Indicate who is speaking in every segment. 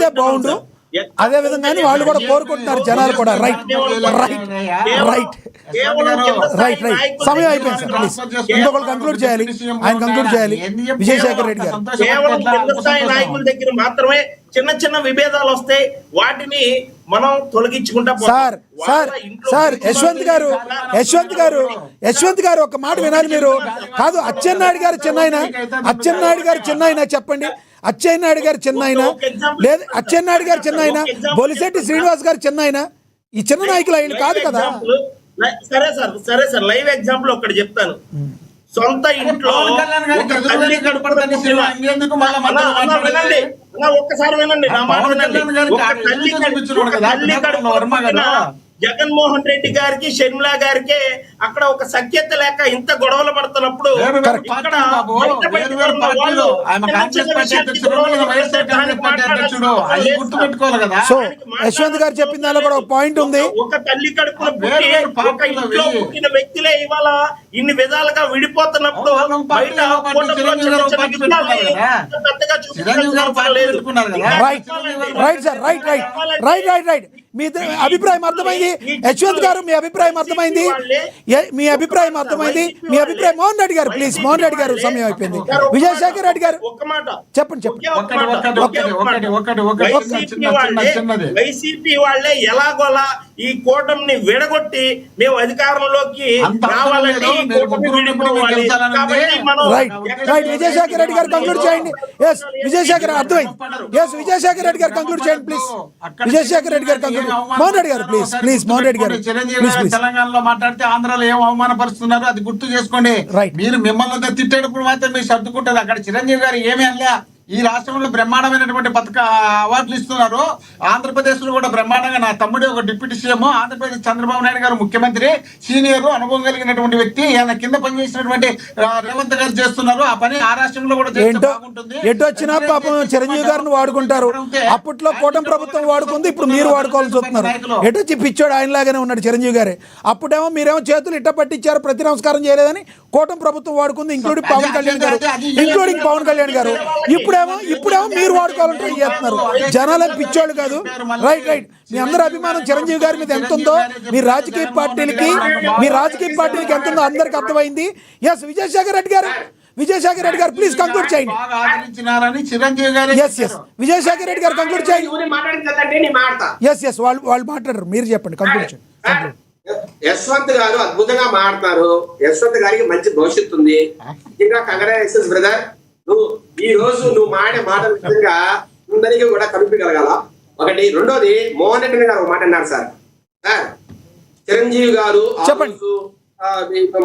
Speaker 1: జరిగితే బాగుండు. అదే విధంగానే వాళ్ళు కూడా కోరుకుంటున్నారు, జనాలు కూడా. Right right right right right సమయం అయిపోయింది సార్. ప్లీజ్ ఇంకొకరు కంక్లూడ్ చేయాలి, ఆయన కంక్లూడ్ చేయాలి. విజయశేఖర్ రెడ్డి గారు.
Speaker 2: కేవలం కింద స్థాయి నాయకుల దగ్గర మాత్రమే చిన్న చిన్న విభేదాలు వస్తాయి, వాటిని మనం తొలగించుకుంటా.
Speaker 1: సార్ సార్ సార్ యశ్వంత్ గారు ఒక మాట వినాలి మీరు. కాదు, అచ్చెన్నాయుడు గారు చిన్నాయన చెప్పండి. అచ్చెన్నాయుడు గారు చిన్నాయన లేదు, అచ్చెన్నాయుడు గారు చిన్నాయన, బొలిశెట్టి శ్రీనివాస్ గారు చిన్నాయన, ఈ చిన్న నాయకులు ఆయన కాదు కదా.
Speaker 2: సరే సార్ లైవ్ ఎగ్జాంపుల్ ఒకటి చెప్తాను. సొంత ఇంట్లో ఒక్కసారి వినండి నా మాట వినండి. జగన్మోహన్ రెడ్డి గారికి షర్మిలా గారికి అక్కడ ఒక సఖ్యత లేక ఇంత గొడవలు పడుతున్నప్పుడు
Speaker 1: సో యశ్వంత్ గారు చెప్పిన దానిలో కూడా ఒక పాయింట్ ఉంది.
Speaker 2: ఒక తల్లి కడుపున పుట్టిన వ్యక్తులే ఇవాళ ఇన్ని విధాలుగా విడిపోతున్నప్పుడు బయట మీ అభిప్రాయం అర్థమైంది. యశ్వంత్ గారు మీ అభిప్రాయం అర్థమైంది, మీ అభిప్రాయం అర్థమైంది. మీ అభిప్రాయం మోహన్ రెడ్డి గారు ప్లీజ్. మోహన్ రెడ్డి గారు సమయం అయిపోయింది. విజయశేఖర్ రెడ్డి గారు చెప్పండి. వైసీపీ వాళ్ళే ఎలాగోలా ఈ కూటమిని విడగొట్టి మేము అధికారంలోకి రావాలని
Speaker 1: విజయశేఖర్ రెడ్డి గారు కంక్లూడ్ చేయండి. విజయశేఖర్ అర్థమైంది. విజయశేఖర్ రెడ్డి గారు కంక్లూడ్ చేయండి ప్లీజ్. విజయశేఖర్ రెడ్డి గారు కంక్లూడ్. మోహన్ రెడ్డి గారు ప్లీజ్. మోహన్ రెడ్డి గారు
Speaker 3: తెలంగాణలో మాట్లాడితే ఆంధ్రాలో ఏం అవమానపరుస్తున్నారు అది గుర్తు చేసుకోండి. మీరు మిమ్మల్ని తిట్టేటప్పుడు మాత్రం మీరు సర్దుకుంటారు. అక్కడ చిరంజీవి గారు ఏమీ అనలే. ఈ రాష్ట్రంలో బ్రహ్మాండమైనటువంటి అవార్డులు ఇస్తున్నారు. ఆంధ్రప్రదేశ్ లో కూడా బ్రహ్మాండంగా నా తమ్ముడు ఒక డిప్యూటీ సీఎం, ఆంధ్రప్రదేశ్ చంద్రబాబు నాయుడు గారు ముఖ్యమంత్రి, సీనియర్ అనుభవం కలిగినటువంటి వ్యక్తి, ఆయన కింద పనిచేసినటువంటి రేవంత్ గారు చేస్తున్నారు. ఆ పని ఆ రాష్ట్రంలో కూడా
Speaker 1: ఎటు వచ్చినా పాపం చిరంజీవి గారిని వాడుకుంటారు. అప్పట్లో కూటమి ప్రభుత్వం వాడుకుంది, ఇప్పుడు మీరు వాడుకోవాల్సి వస్తున్నారు. ఎటు వచ్చి పిచ్చోడు ఆయనలాగానే ఉన్నాడు చిరంజీవి గారే. అప్పుడేమో మీరేమో చేతులు ఇట్ట పట్టించారు, ప్రతి నమస్కారం చేయలేదని కూటమి ప్రభుత్వం వాడుకుంది, ఇంక్లూడింగ్ పవన్ కళ్యాణ్ గారు. ఇప్పుడేమో మీరు వాడుకోవాలంటే చేస్తున్నారు. జనాలు పిచ్చోళ్ళు కాదు. రైట్ మీ అందరి అభిమానం చిరంజీవి గారి మీద ఎంత ఉందో, మీ రాజకీయ పార్టీలకి ఎంత ఉందో అందరికి అర్థమైంది. విజయశేఖర్ రెడ్డి గారు ప్లీజ్ కంక్లూడ్ చేయండి. విజయశేఖర్ రెడ్డి గారు కంక్లూడ్ చేయండి. వాళ్ళు మాట్లాడరు, మీరు చెప్పండి, కంక్లూడ్ చేయండి.
Speaker 4: యశ్వంత్ గారు అద్భుతంగా మాట్లాడతారు. యశ్వంత్ గారికి మంచి భవిష్యత్తు ఉంది. ఇంకా కంగ్రాచులేషన్స్ బ్రదర్. ఈ రోజు నువ్వు మాడే మాట విధంగా అందరికీ కూడా కనిపించగలగాల. ఒకటి. రెండోది, మోహన్ రెడ్డి గారు ఒక మాట అన్నారు సార్. చిరంజీవి గారు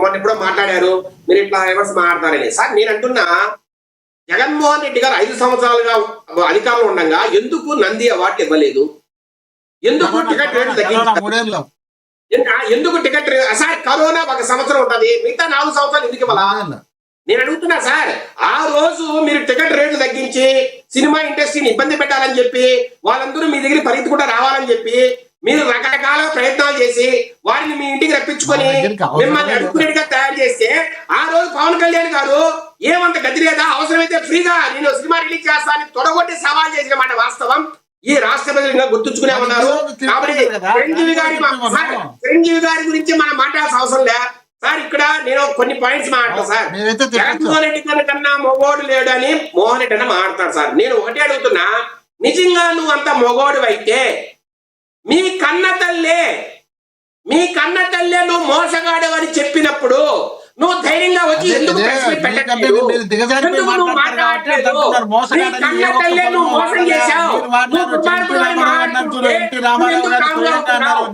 Speaker 4: మొన్న ఎప్పుడో మాట్లాడారు, మీరు ఇట్లా ఎవరు మాట్లాడతారని. సార్ నేను అంటున్నా, జగన్మోహన్ రెడ్డి గారు 5 సంవత్సరాలుగా అధికారంలో ఉండగా ఎందుకు నంది అవార్డు ఇవ్వలేదు? ఎందుకు టికెట్ రేట్లు తగ్గించారు? ఎందుకు టికెట్ సార్ కరోనా 1 సంవత్సరం ఉంటది, మిగతా 4 సంవత్సరాలు ఎందుకు ఇవ్వాలా? నేను అడుగుతున్నా సార్. ఆ రోజు మీరు టికెట్ రేట్లు తగ్గించి సినిమా ఇండస్ట్రీని ఇబ్బంది పెట్టాలని చెప్పి, వాళ్ళందరూ మీ దగ్గర పరిగెత్తుకుంటూ రావాలని చెప్పి మీరు రకరకాల ప్రయత్నాలు చేసి వారిని మీ ఇంటికి రప్పించుకొని మిమ్మల్ని అడుగునేట్టుగా తయారు చేస్తే, ఆ రోజు పవన్ కళ్యాణ్ గారు ఏమంత గది లేదా, అవసరమైతే ఫ్రీగా నేను సినిమా రిలీజ్ చేస్తానని తొడగొట్టి సవాల్ చేసిన మాట వాస్తవం. ఈ రాష్ట్ర ప్రజలు ఇంకా గుర్తుంచుకునే ఉన్నారు. కాబట్టి చిరంజీవి గారి గురించి మనం మాట్లాడాల్సిన అవసరం లే సార్. ఇక్కడ నేను కొన్ని పాయింట్స్ మాట్లాడతా సార్. జగన్మోహన్ రెడ్డి కన్నా మొగోడు లేడు అని మోహన్ రెడ్డి అన్న మాట్లాడతారు సార్. నేను ఒకటే అడుగుతున్నా, నిజంగా నువ్వు అంత మొగోడు అయితే మీ కన్న తల్లే నువ్వు మోసగాడు అని చెప్పినప్పుడు నువ్వు ధైర్యంగా వచ్చి ఎందుకు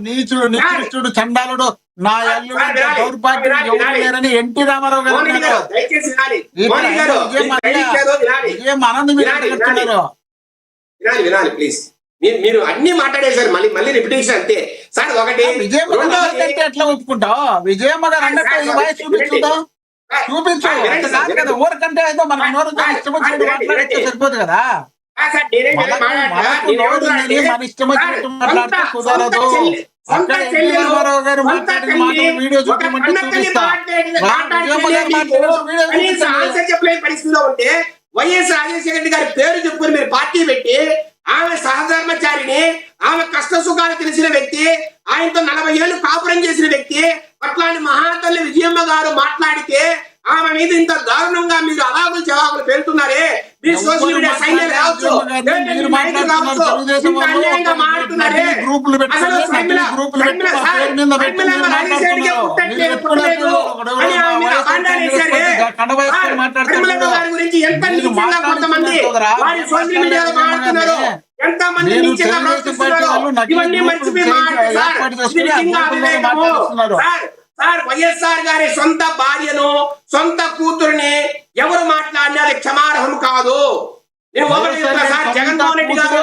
Speaker 3: నీచుడు నికృష్టుడు చండాలుడు నా అల్లుడు దౌర్భాగ్యం ఎన్టీ రామారావు గారు
Speaker 4: వినాలి ప్లీజ్. మీరు అన్ని మాట్లాడేశారు, మళ్ళీ రిపిటేషన్ అంతే సార్. ఒకటి,
Speaker 3: ఎట్లా ఒప్పుకుంటావు? విజయమ్మ గారు అన్నట్టు వాయిస్ చూపించు కదా. ఊరికంటే అయితే మన నోరు ఇష్టం సరిపోదు కదా. మన ఇష్టం వచ్చినట్టు మాట్లాడితే కుదరదు. రామారావు గారు మాట్లాడిన మాటలు వీడియో చూపించమంటే చూపిస్తా.
Speaker 4: చెప్పలేని పరిస్థితిలో ఉంటే వైఎస్ రాజశేఖర రెడ్డి గారి పేరు చెప్పుకొని మీరు పార్టీ పెట్టి ఆమె సహ బాగా తెలిసిన వ్యక్తి, ఆయనతో 40 ఏళ్ళు కాపురం చేసిన వ్యక్తి అట్లాంటి మహాతల్లి విజయమ్మ గారు మాట్లాడితే ఆమె మీద ఇంత దారుణంగా మీరు అలాగులు జవాబులు పెడుతున్నారే. మీరు సోషల్ మీడియా సైన్యం కావచ్చు, గురించి ఎంత నీచంగా కొంతమంది వారి సోషల్ మీడియాలో మాట్లాడుతున్నారు, ఎంత మంది నీచంగా ప్రవర్తిస్తున్నారు. ఇవన్నీ మర్చిపోయి సార్ వైఎస్ఆర్ గారి సొంత భార్యను సొంత కూతురుని ఎవరు మాట్లాడినా అది క్షమార్హం కాదు. నేను ఒకటి చెప్తున్నా సార్, జగన్మోహన్ రెడ్డి గారు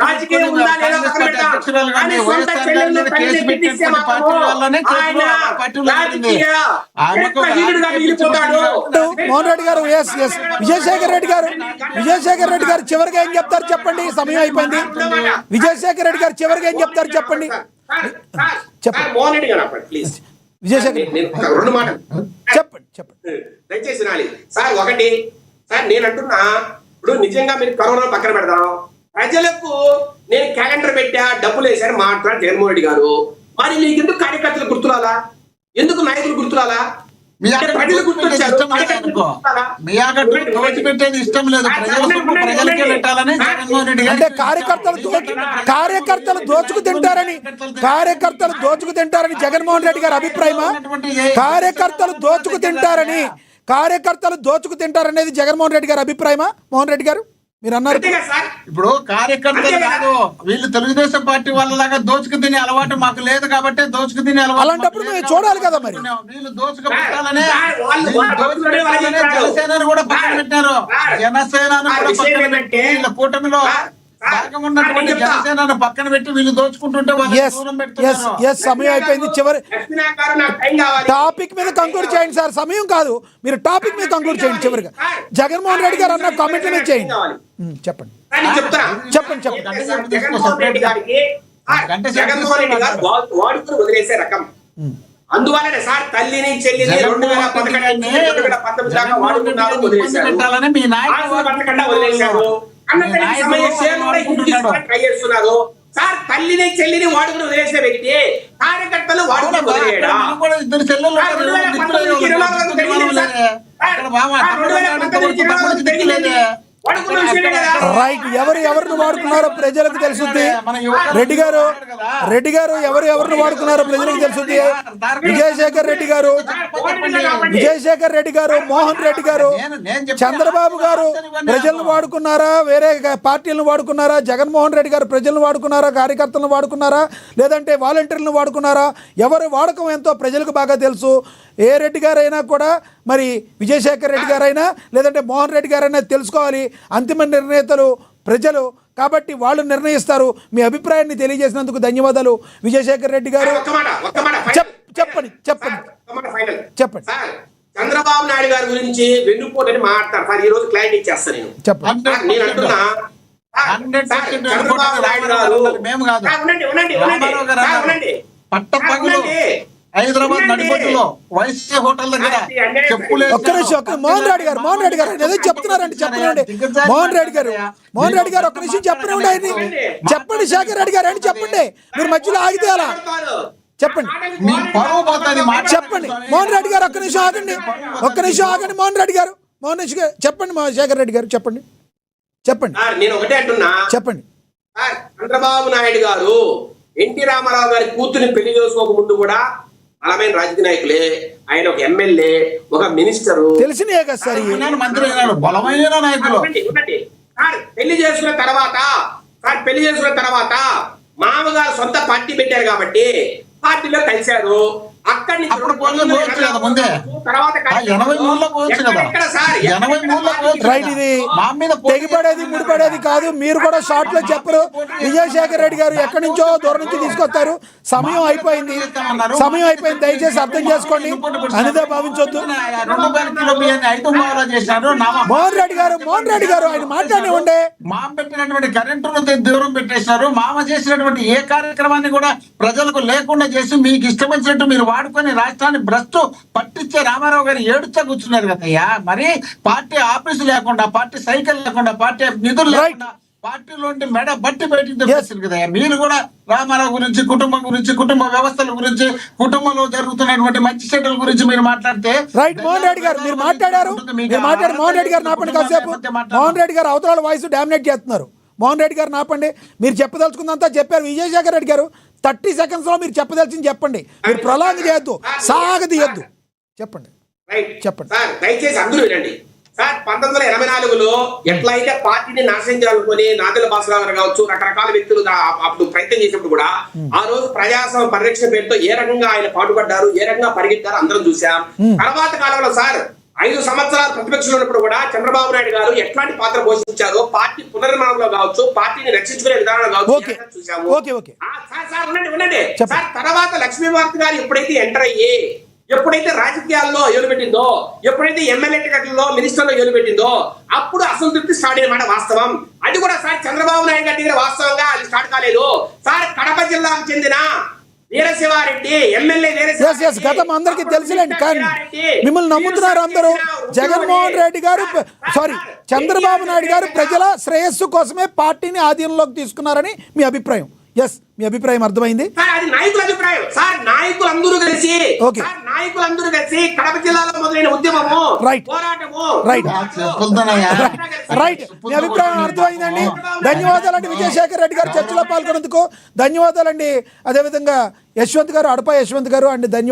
Speaker 4: రాజకీయం ఉందా లేదా పక్కన పెడతాం, కానీ సొంత చెల్లెలను తల్లిని పెట్టిస్తే మాత్రము ఆయన రాజకీయ మిగిలిపోతాడు.
Speaker 2: మోహన్ రెడ్డి గారు, ఎస్ విజయశేఖర్ రెడ్డి గారు చివరిగా ఏం చెప్తారు చెప్పండి, సమయం అయిపోయింది. విజయశేఖర్ రెడ్డి గారు చివరిగా ఏం చెప్తారు చెప్పండి.
Speaker 4: మోహన్ రెడ్డి గారు ప్లీజ్
Speaker 2: విజయశేఖర్
Speaker 4: 2 మాటలు
Speaker 2: చెప్పండి
Speaker 4: దయచేసి వినాలి సార్. ఒకటి సార్, నేను అంటున్నా, ఇప్పుడు నిజంగా మీరు కరోనా పక్కన పెడదాం, ప్రజలకు నేను క్యాలెండర్ పెట్టా, డబ్బులు వేశారు మాట్లాడు జగన్మోహన్ రెడ్డి గారు. మరి మీకు ఎందుకు కార్యకర్తలు గుర్తురాలా, ఎందుకు నాయకులు గుర్తురాలా?
Speaker 3: ప్రజలు గుర్తొచ్చారు, ఇష్టం లేదు, ప్రజలకే పెట్టాలని జగన్మోహన్ రెడ్డి
Speaker 2: అంటే కార్యకర్తలు దోచుకు తింటారని జగన్మోహన్ రెడ్డి గారి అభిప్రాయమా? కార్యకర్తలు దోచుకు తింటారనేది జగన్మోహన్ రెడ్డి గారి అభిప్రాయమా? మోహన్ రెడ్డి గారు మీరు అన్నారు
Speaker 3: ఇప్పుడు కార్యకర్తలు కాదు, వీళ్ళు తెలుగుదేశం పార్టీ వాళ్ళలాగా దోచుకు తినే అలవాటు మాకు లేదు కాబట్టి దోచుకు తినే అలవాటు.
Speaker 2: అలాంటప్పుడు మేము చూడాలి కదా, మరి
Speaker 3: వీళ్ళు దోచుకు పెట్టాలనే జనసేనను కూడా పక్కన పెట్టారు, జనసేనను కూడా పక్కన పెట్టి వీళ్ళ కూటమిలో భాగం ఉన్నటువంటి జనసేనను పక్కన పెట్టి వీళ్ళు దోచుకుంటుంటే
Speaker 2: సమయం అయిపోయింది. చివరి టాపిక్ మీద కంక్లూడ్ చేయండి సార్, సమయం కాదు, మీరు టాపిక్ మీద కంక్లూడ్ చేయండి. చివరిగా జగన్మోహన్ రెడ్డి గారు అన్న కామెంట్ల మీద చేయండి. చెప్పండి.
Speaker 4: జగన్మోహన్ రెడ్డి గారికి వాడుకుని వదిలేసే రకం. అందువల్లనే సార్ తల్లిని చెల్లిని 2019 దాకా వాడుకున్నారు, వదిలేశారు. ట్రై చేస్తున్నారు సార్. తల్లిని చెల్లిని వాడుకుని వదిలేసే వ్యక్తి కార్యకర్తలు వాడుకుని వదిలేయడా? 2019
Speaker 2: రైట్. ఎవరిని వాడుకున్నారో ప్రజలకు తెలుసుద్ది. రెడ్డి గారు ఎవరిని వాడుకున్నారో ప్రజలకు తెలుసుద్ది. విజయశేఖర్ రెడ్డి గారు, మోహన్ రెడ్డి గారు, చంద్రబాబు గారు ప్రజలను వాడుకున్నారా, వేరే పార్టీలను వాడుకున్నారా? జగన్మోహన్ రెడ్డి గారు ప్రజలను వాడుకున్నారా, కార్యకర్తలను వాడుకున్నారా, లేదంటే వాలంటీర్లను వాడుకున్నారా? ఎవరి వాడకం ఎంతో ప్రజలకు బాగా తెలుసు. ఏ రెడ్డి గారైనా కూడా, మరి విజయశేఖర్ రెడ్డి గారైనా లేదంటే మోహన్ రెడ్డి గారైనా తెలుసుకోవాలి. అంతిమ నిర్ణేతలు ప్రజలు కాబట్టి వాళ్ళు నిర్ణయిస్తారు. మీ అభిప్రాయాన్ని తెలియజేసినందుకు ధన్యవాదాలు విజయశేఖర్ రెడ్డి గారు. చెప్పండి.
Speaker 4: చంద్రబాబు నాయుడు గారి గురించి వెన్నుపోటని మాట్లాడతారు సార్. ఈ రోజు క్లారిటీ ఇచ్చేస్తాను నేను.
Speaker 2: చెప్పండి.
Speaker 4: నేను అంటున్నా చంద్రబాబు నాయుడు గారు
Speaker 3: హైదరాబాద్ నడిబొట్టులో వైసీ హోటల్ దగ్గర
Speaker 2: ఒక్క నిమిషం, మోహన్ రెడ్డి గారు ఏదో చెప్తున్నారండి, చెప్పండి. మోహన్ రెడ్డి గారు ఒక్క నిమిషం చెప్పండి. ఆయన్ని చెప్పండి. శేఖర్ రెడ్డి గారు అని చెప్పండి. మీరు మధ్యలో ఆగితే అలా చెప్పండి. మోహన్ రెడ్డి గారు ఒక్క నిమిషం ఆగండి. మోహన్ రెడ్డి గారు చెప్పండి. శేఖర్ రెడ్డి గారు చెప్పండి.
Speaker 4: నేను ఒకటే అంటున్నా,
Speaker 2: చెప్పండి.
Speaker 4: చంద్రబాబు నాయుడు గారు ఎన్టీ రామారావు గారి కూతుర్ని పెళ్లి చేసుకోక ముందు కూడా బలమైన రాజకీయ నాయకులే. ఆయన ఒక ఎమ్మెల్యే, ఒక మినిస్టర్,
Speaker 2: తెలిసినే కదా సార్,
Speaker 3: మంత్రి అయినాడు, బలమైన నాయకులు.
Speaker 4: పెళ్లి చేసుకున్న తర్వాత మామగారు సొంత పార్టీ పెట్టారు కాబట్టి పార్టీలో కలిశారు. అక్కడి నుంచి
Speaker 2: తెగిపడేది ముడిపడేది కాదు. మీరు కూడా షార్ట్ లో చెప్పరు. విజయశేఖర్ రెడ్డి గారు ఎక్కడి నుంచో దూరం నుంచి తీసుకొస్తారు. సమయం అయిపోయింది. దయచేసి అర్థం చేసుకోండి, అనిదే భావించొద్దు. మోహన్ రెడ్డి గారు ఆయన మాట్లాడివ్వండి.
Speaker 3: మామ పెట్టినటువంటి కరెంటును దూరం పెట్టేశారు. మామ చేసినటువంటి ఏ కార్యక్రమాన్ని కూడా ప్రజలకు లేకుండా చేసి మీకు ఇష్టం వచ్చినట్టు మీరు వాడుకొని రాష్ట్రాన్ని భ్రష్టు పట్టించే రామారావు గారు ఏడుచా కూర్చున్నారు కదయ్యా. మరి పార్టీ ఆఫీసు లేకుండా, పార్టీ సైకిల్ లేకుండా, పార్టీ నిధులు లేకుండా పార్టీలో మెడ బట్టి బయటికి తెప్పించారు కదా. మీరు కూడా రామారావు గురించి, కుటుంబం గురించి, కుటుంబ వ్యవస్థల గురించి, కుటుంబంలో జరుగుతున్నటువంటి మంచి చెడ్డల గురించి మీరు మాట్లాడితే
Speaker 1: రైట్. మోహన్ రెడ్డి గారు మీరు మాట్లాడారు, మోహన్ రెడ్డి గారు నాపండి కాసేపు. మోహన్ రెడ్డి గారు అవతల వాయిస్ డామినేట్ చేస్తున్నారు. మోహన్ రెడ్డి గారు నాపండి. మీరు చెప్పదలుచుకుందంతా చెప్పారు. విజయశేఖర్ రెడ్డి గారు 30 seconds లో మీరు చెప్పదలిచింది చెప్పండి. మీరు ప్రొలాంగ్ చేయొద్దు, సాగదీయొద్దు. చెప్పండి.
Speaker 4: రైట్
Speaker 1: చెప్పండి
Speaker 4: సార్, దయచేసి అందరూ వినండి సార్. 1984లో ఎట్లయితే పార్టీని నాశనం చేయాలనుకుని నాదెళ్ల భాస్కరరావు గారు కావచ్చు, రకరకాల వ్యక్తులు అప్పుడు ప్రయత్నం చేసినప్పుడు కూడా ఆ రోజు ప్రజాస్వామ్య పరిరక్షణ పేరుతో ఏ రకంగా ఆయన పాటుపడ్డారు, ఏ రకంగా పరిగెత్తారు అందరం చూసాం. తర్వాత కాలంలో సార్ 5 సంవత్సరాలు ప్రతిపక్షంలో ఉన్నప్పుడు కూడా చంద్రబాబు నాయుడు గారు ఎట్లాంటి పాత్ర పోషించారో పార్టీ పునర్నిర్మాణంలో కావచ్చు, పార్టీని రక్షించుకునే విధానంలో కావచ్చు చూసాము. సార్ ఉండండి సార్. తర్వాత లక్ష్మీభారతి గారు ఎప్పుడైతే ఎంటర్ అయ్యి, ఎప్పుడైతే రాజకీయాల్లో ఎలుపెట్టిందో, ఎప్పుడైతే ఎమ్మెల్యే టికెట్లలో మినిస్టర్లో ఎలుపెట్టిందో, అప్పుడు అసంతృప్తి స్టార్ట్ అయిన మాట వాస్తవం. అది కూడా సార్ చంద్రబాబు నాయుడు గారి దగ్గర వాస్తవంగా అది స్టార్ట్ కాలేదు సార్. కడప జిల్లాకు చెందిన వీరశివారెడ్డి ఎమ్మెల్యే
Speaker 1: గతం అందరికీ తెలిసిలేండి, కానీ మిమ్మల్ని నమ్ముతున్నారు అందరూ. జగన్మోహన్ రెడ్డి గారు చంద్రబాబు నాయుడు గారు ప్రజల శ్రేయస్సు కోసమే పార్టీని ఆధీనంలోకి తీసుకున్నారని మీ అభిప్రాయం. ఎస్, మీ అభిప్రాయం అర్థమైంది.
Speaker 4: అది నాయకుల అభిప్రాయం సార్. నాయకులందరూ కలిసి కడప జిల్లాలో మొదలైన ఉద్యమము, పోరాటము.
Speaker 1: రైట్, మీ అభిప్రాయం అర్థమైందండి. ధన్యవాదాలండి విజయశేఖర్ రెడ్డి గారు చర్చలో పాల్గొనేందుకు. ధన్యవాదాలండి. అదేవిధంగా యశ్వంత్ గారు, అడప యశ్వంత్ గారు అండ్ ధన్యవాదాలు.